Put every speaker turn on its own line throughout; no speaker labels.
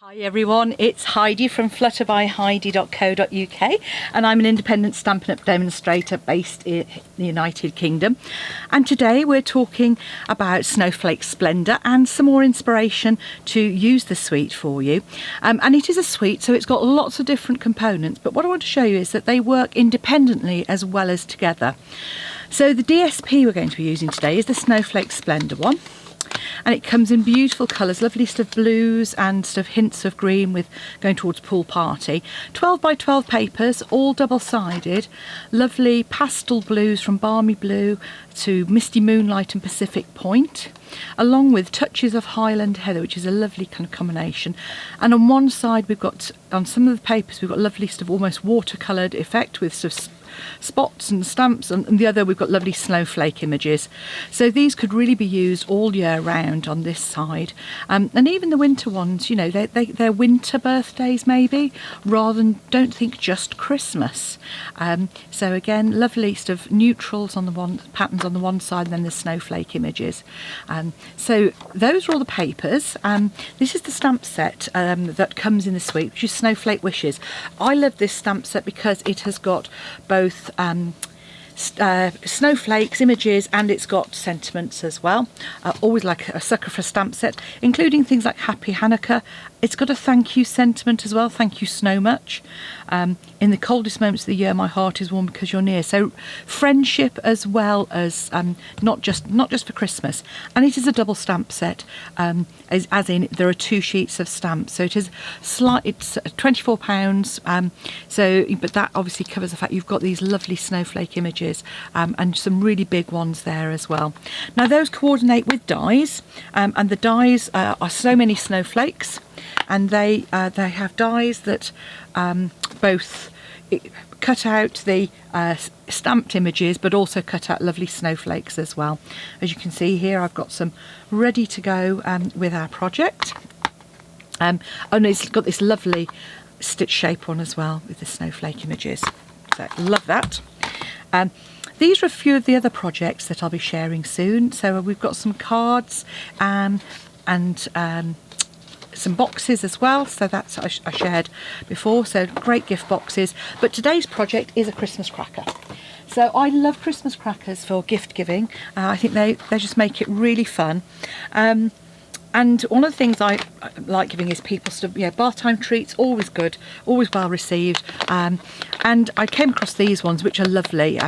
Hi everyone, it's Heidi from flutterbyheidi.co.uk and I'm an independent Stampin' Up demonstrator based in the United Kingdom, and today we're talking about Snowflake Splendor and some more inspiration to use the suite for you. And it is a suite, so it's got lots of different components, but what I want to show you is that they work independently as well as together. So the DSP we're going to be using today is the Snowflake Splendor one. And it comes in beautiful colours, lovely sort of blues and sort of hints of green with going towards pool party. 12 by 12 papers, all double-sided, lovely pastel blues from balmy blue to misty moonlight and Pacific Point, along with touches of Highland heather, which is a lovely kind of combination. And on one side we've got, on some of the papers, we've got lovely sort of almost watercoloured effect with sort of spots and stamps, and the other we've got lovely snowflake images. So these could really be used all year round on this side, and even the winter ones, you know, they're winter birthdays maybe, rather than don't think just Christmas. So again, lovely sort of neutrals on the one, patterns on the one side, and then the snowflake images. So those are all the papers. This is the stamp set that comes in the suite, which is Snowflake Wishes. I love this stamp set because it has got both snowflakes, images, and it's got sentiments as well. Always like a sucker for a stamp set, including things like Happy Hanukkah. It's got a thank you sentiment as well, thank you so much. In the coldest moments of the year, my heart is warm because you're near. So friendship as well as not just for Christmas. And it is a double stamp set, as in there are two sheets of stamps. So it is it's £24. But that obviously covers the fact you've got these lovely snowflake images, and some really big ones there as well. Now those coordinate with dies, and the dies are so many snowflakes. And they have dies that both cut out the stamped images, but also cut out lovely snowflakes as well. As you can see here, I've got some ready to go with our project. And it's got this lovely stitch shape one as well with the snowflake images. So love that. These are a few of the other projects that I'll be sharing soon. So we've got some cards and some boxes as well, so that's I shared before, so great gift boxes. But today's project is a Christmas cracker. So I love Christmas crackers for gift giving. I think they just make it really fun. And one of the things I like giving is people sort of, you know, bath time treats, always good, always well received. And I came across these ones, which are lovely.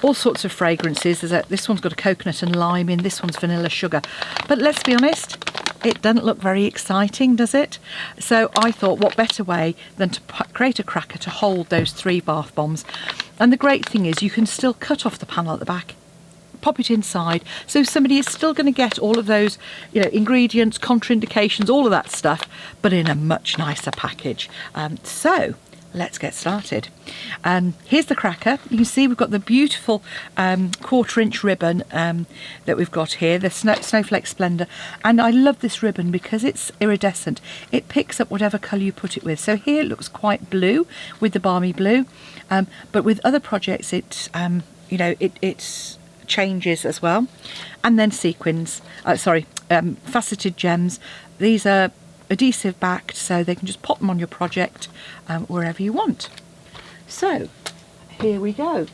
All sorts of fragrances. This one's got a coconut and lime in, this one's vanilla sugar. But let's be honest, it doesn't look very exciting, does it? So I thought, what better way than to create a cracker to hold those 3 bath bombs. And the great thing is you can still cut off the panel at the back, pop it inside, so somebody is still going to get all of those, you know, ingredients, contraindications, all of that stuff, but in a much nicer package. So let's get started. Here's the cracker. You can see we've got the beautiful 1/4 inch ribbon that we've got here, the Snowflake Splendor, and I love this ribbon because it's iridescent. It picks up whatever colour you put it with. So here it looks quite blue with the balmy blue, but with other projects it you know, it changes as well. And then sequins, faceted gems. These are adhesive backed, so they can just pop them on your project wherever you want. So here we go.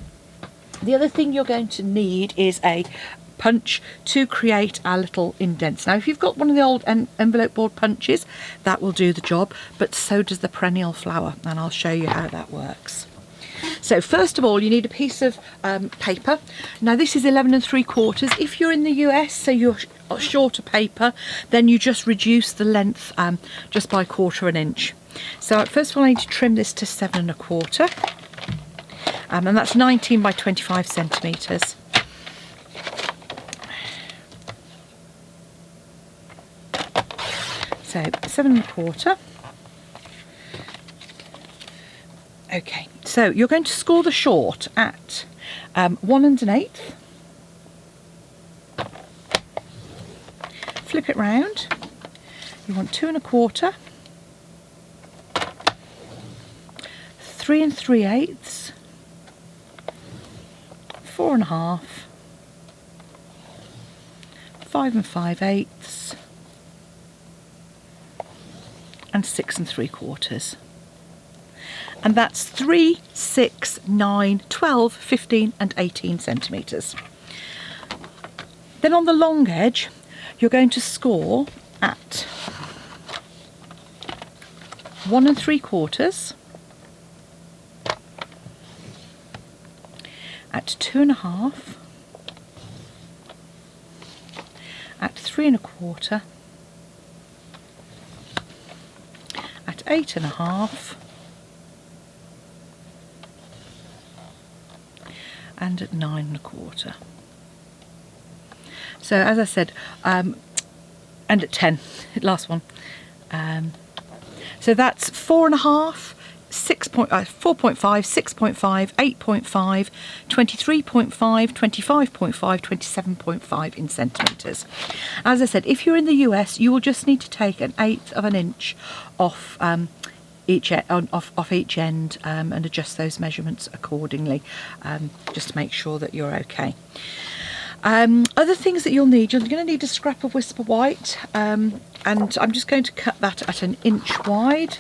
The other thing you're going to need is a punch to create our little indents. Now if you've got one of the old envelope board punches, that will do the job, but so does the perennial flower, and I'll show you how that works. So first of all, you need a piece of paper. Now this is 11 3/4. If you're in the US, so you're shorter paper, then you just reduce the length just by 1/4 inch. So first of all, I need to trim this to 7 1/4, and that's 19 by 25 centimetres. So 7 1/4. Okay, so you're going to score the short at 1 1/8. Flip it round. You want 2 1/4, 3 3/8, 4 1/2, 5 5/8, and 6 3/4. And that's 3, 6, 9, 12, 15 and 18 centimetres. Then on the long edge, you're going to score at 1 3/4, at 2 1/2, at 3 1/4, at 8 1/2, and at 9 1/4. So as I said, and at 10, last one. So that's 4 1/2, 4.5, 6.5, 8.5, 23.5, 25.5, 27.5 in centimetres. As I said, if you're in the US, you will just need to take 1/8 of an inch off each end and adjust those measurements accordingly, just to make sure that you're okay. Other things that you'll need, you're going to need a scrap of Whisper White, and I'm just going to cut that at 1 inch wide,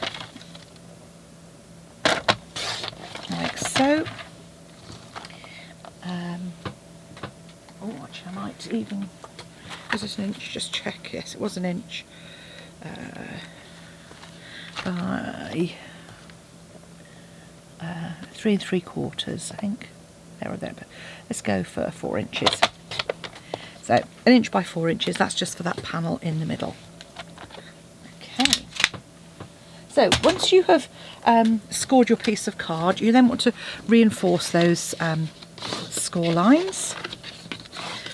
like so. Oh, actually I might even, was it 1 inch? Just check, yes it was 1 inch. By 3 3/4, I think, there or there, but let's go for 4 inches. So 1 inch by 4 inches, that's just for that panel in the middle. Okay. So once you have scored your piece of card, you then want to reinforce those score lines.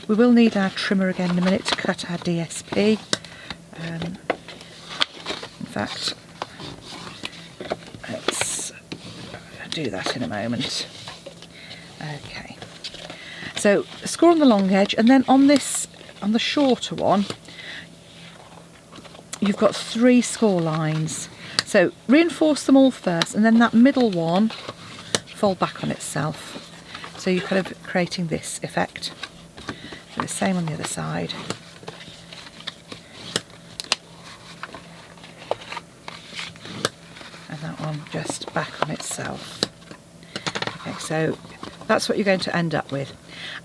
We will need our trimmer again in a minute to cut our DSP. In fact, let's do that in a moment. Okay. So score on the long edge, and then on the shorter one, you've got 3 score lines. So reinforce them all first, and then that middle one fold back on itself. So you're kind of creating this effect. Do the same on the other side. And that one just back on itself. Okay, so that's what you're going to end up with.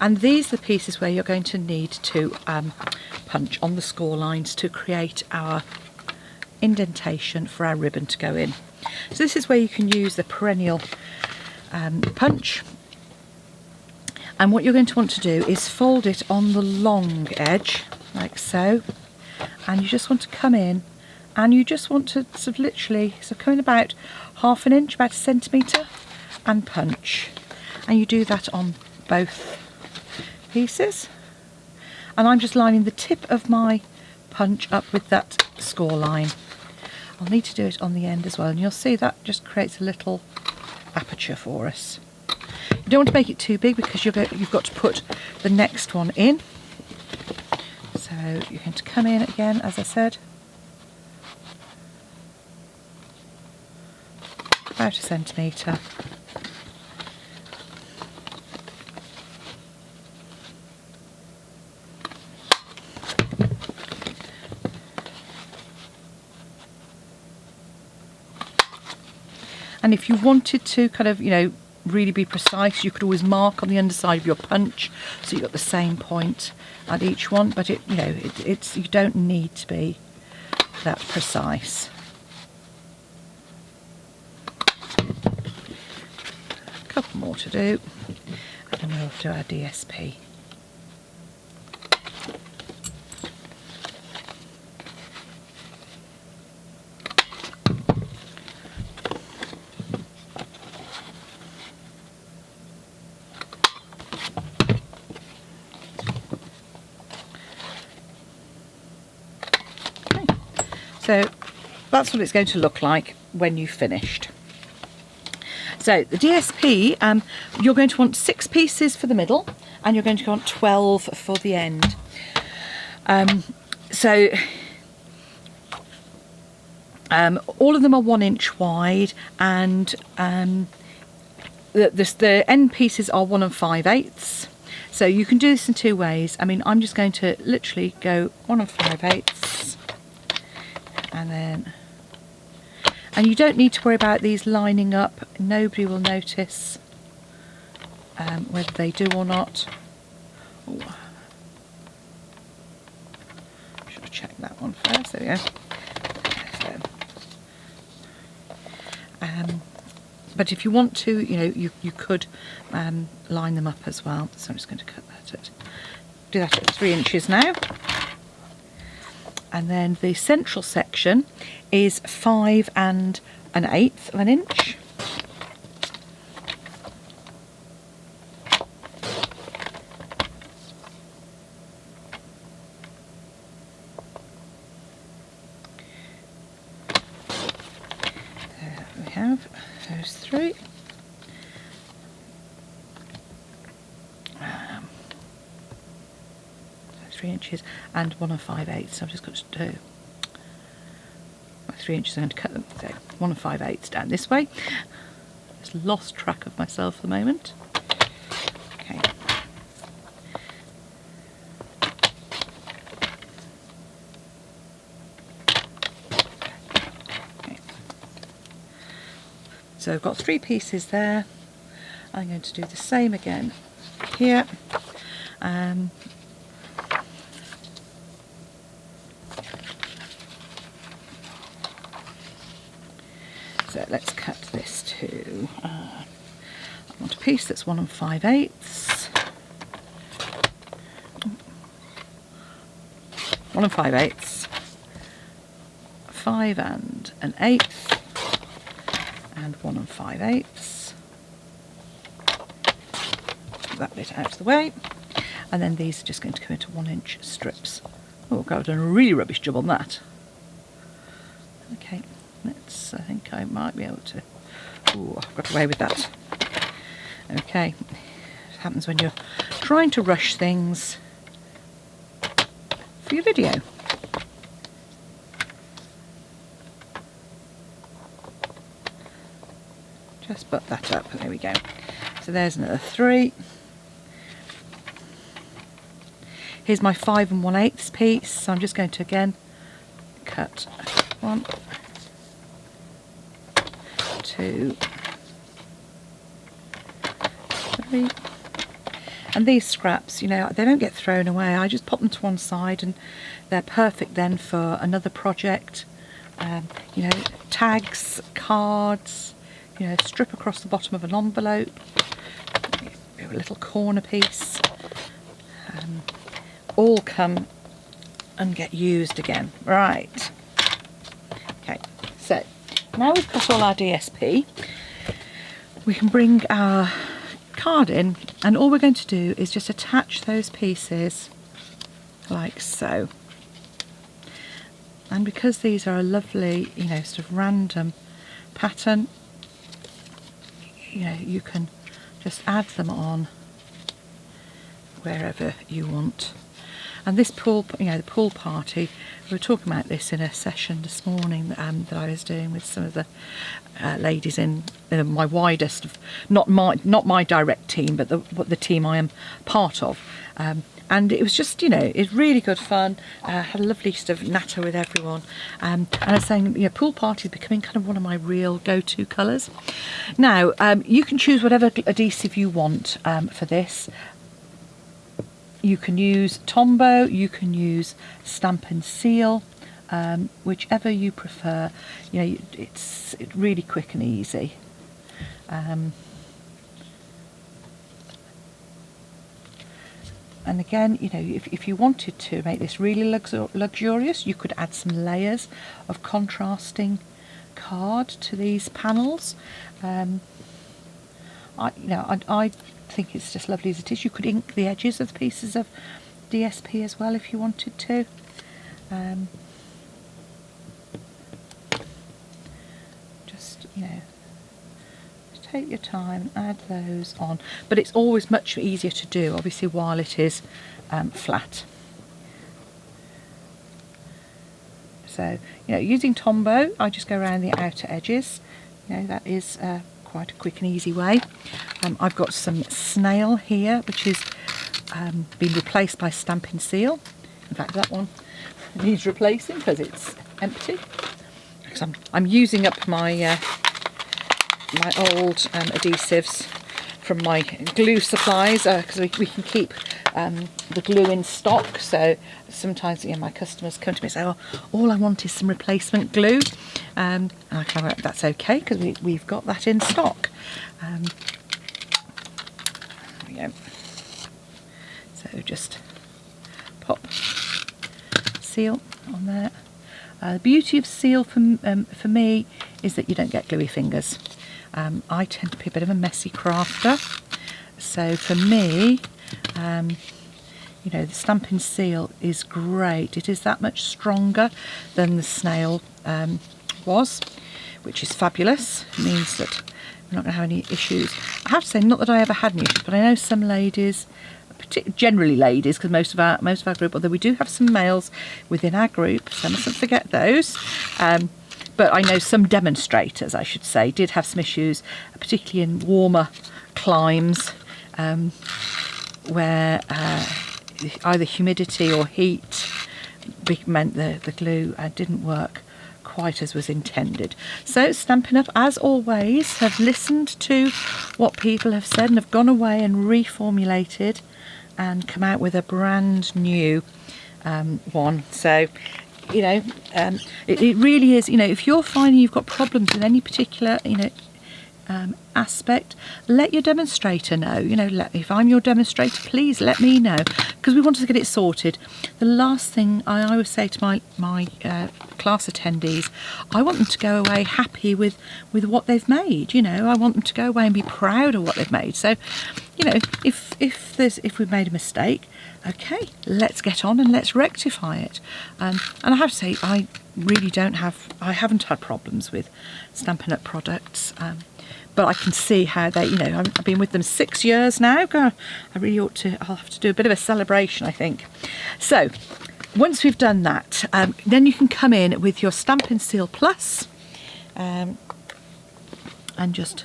And these are the pieces where you're going to need to punch on the score lines to create our indentation for our ribbon to go in. So this is where you can use the perennial punch. And what you're going to want to do is fold it on the long edge, like so. And you just want to come in, and you just want to sort of literally, so come in about 1/2 inch, about 1 centimetre, and punch. And you do that on both pieces. And I'm just lining the tip of my punch up with that score line. I'll need to do it on the end as well, and you'll see that just creates a little aperture for us. You don't want to make it too big because you've got to put the next one in. So you're going to come in again, as I said, about 1 centimetre. And if you wanted to kind of, really be precise, you could always mark on the underside of your punch so you've got the same point at each one, but you don't need to be that precise. A couple more to do, and then we'll do our DSP. So that's what it's going to look like when you've finished. So the DSP, you're going to want 6 pieces for the middle, and you're going to want 12 for the end. All of them are 1 inch wide, and the end pieces are 1 5/8. So you can do this in 2 ways. I mean, I'm just going to literally go 1 5/8. And then And you don't need to worry about these lining up. Nobody will notice whether they do or not. Ooh. Should have checked that one first. There we go. So, but if you want to, you could line them up as well. So I'm just going to cut that do that at 3 inches now. And then the central section is 5 1/8 of an inch. There we have those 3. 3 inches and 1 5/8. So I'm just going to do 3 inches. I'm going to cut them, so 1 5/8 down this way. Just lost track of myself for the moment. Okay. Okay. So I've got 3 pieces there. I'm going to do the same again here. So let's cut this to, I want a piece that's 1 5/8. 1 5/8, 5 1/8, and 1 5/8. That bit out of the way. And then these are just going to come into 1 inch strips. Oh God, I've done a really rubbish job on that. Okay. I think I might be able to. Ooh, I've got away with that. Okay, it happens when you're trying to rush things for your video. Just butt that up. There we go. So there's another 3. Here's my 5 1/8 piece. So I'm just going to again cut 1, 2, 3. And these scraps, they don't get thrown away. I just pop them to one side and they're perfect then for another project. Tags, cards, strip across the bottom of an envelope, a little corner piece, all come and get used again. Right. Okay, so now we've cut all our DSP, we can bring our card in, and all we're going to do is just attach those pieces like so. And because these are a lovely, sort of random pattern, you can just add them on wherever you want. And this pool, the pool party, we were talking about this in a session this morning that I was doing with some of the ladies in my widest, not my direct team, but the team I am part of. And it was just, it's really good fun. Had a lovely sort of natter with everyone. And I was saying, pool party is becoming kind of one of my real go-to colours. Now, you can choose whatever adhesive you want for this. You can use Tombow, you can use Stampin' Seal, whichever you prefer. It's really quick and easy. And again, if you wanted to make this really luxurious, you could add some layers of contrasting card to these panels. I think it's just lovely as it is. You could ink the edges of pieces of DSP as well if you wanted to. Just take your time and add those on, but it's always much easier to do obviously while it is flat. So using Tombow, I just go around the outer edges. That is quite a quick and easy way. I've got some snail here, which is been replaced by Stampin' Seal. In fact, that one needs replacing because it's empty. because I'm using up my my old adhesives from my glue supplies, because we can keep the glue in stock. So sometimes my customers come to me and say, oh, all I want is some replacement glue, and I kind of, that's okay, because we've got that in stock. There we go. So just pop seal on there. The beauty of seal for me is that you don't get gluey fingers. I tend to be a bit of a messy crafter, so for me, the Stampin' Seal is great. It is that much stronger than the snail was, which is fabulous. It means that we're not going to have any issues. I have to say, not that I ever had any issues, but I know some ladies, generally ladies, because most of our group, although we do have some males within our group, so I mustn't forget those. But I know some demonstrators, I should say, did have some issues, particularly in warmer climes, where either humidity or heat meant the glue didn't work quite as was intended. So Stampin' Up, as always, have listened to what people have said and have gone away and reformulated and come out with a brand new one. So it really is, if you're finding you've got problems with any particular aspect, let your demonstrator know. If I'm your demonstrator, please let me know, because we want to get it sorted. The last thing I always say to my class attendees, I want them to go away happy with what they've made. I want them to go away and be proud of what they've made. So if we've made a mistake, okay, let's get on and let's rectify it. And I have to say, I haven't had problems with Stampin' Up products, but I can see how they, I've been with them 6 years now. God, I'll have to do a bit of a celebration, I think. So once we've done that, then you can come in with your Stampin' Seal Plus, and just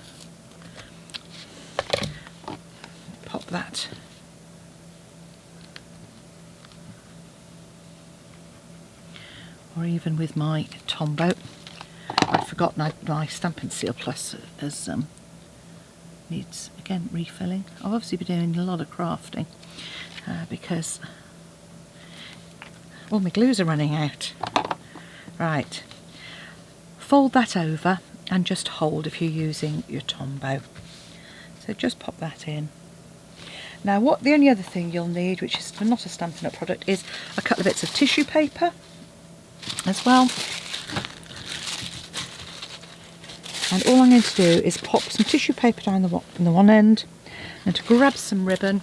pop that or even with my Tombow. I've forgotten my Stampin' Seal Plus needs, again, refilling. I've obviously been doing a lot of crafting because all my glues are running out. Right, fold that over and just hold if you're using your Tombow. So just pop that in. Now the only other thing you'll need, which is not a Stampin' Up product, is a couple of bits of tissue paper as well. And all I'm going to do is pop some tissue paper down the one end, and to grab some ribbon,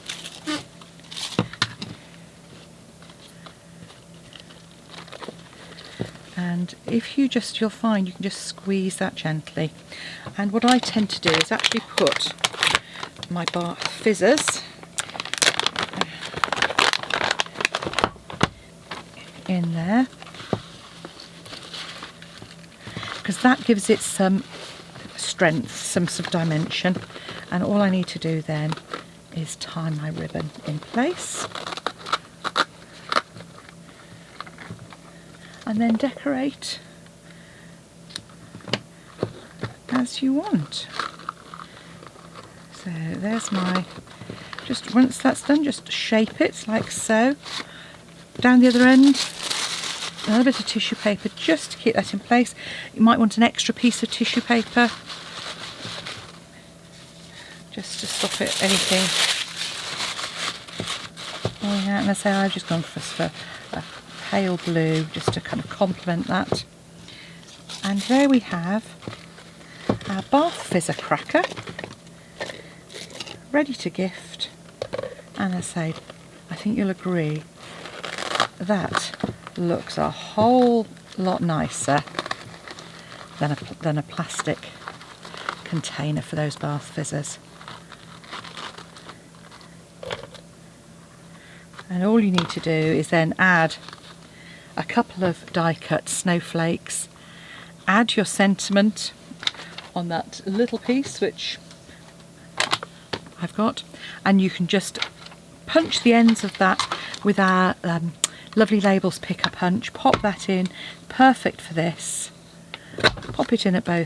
and you'll find you can just squeeze that gently. And what I tend to do is actually put my bar fizzers in there, because that gives it some strength, some dimension. And all I need to do then is tie my ribbon in place and then decorate as you want. So there's just once that's done, just shape it like so. Down the other end, another bit of tissue paper just to keep that in place. You might want an extra piece of tissue paper just to stop anything falling out. And I say I've just gone for a pale blue just to kind of complement that. And there we have our Bath Fizzer cracker ready to gift. And I say, I think you'll agree that looks a whole lot nicer than a plastic container for those bath fizzers. And all you need to do is then add a couple of die cut snowflakes, add your sentiment on that little piece which I've got, and you can just punch the ends of that with our lovely labels picker punch, pop that in, perfect for this. pop it in at both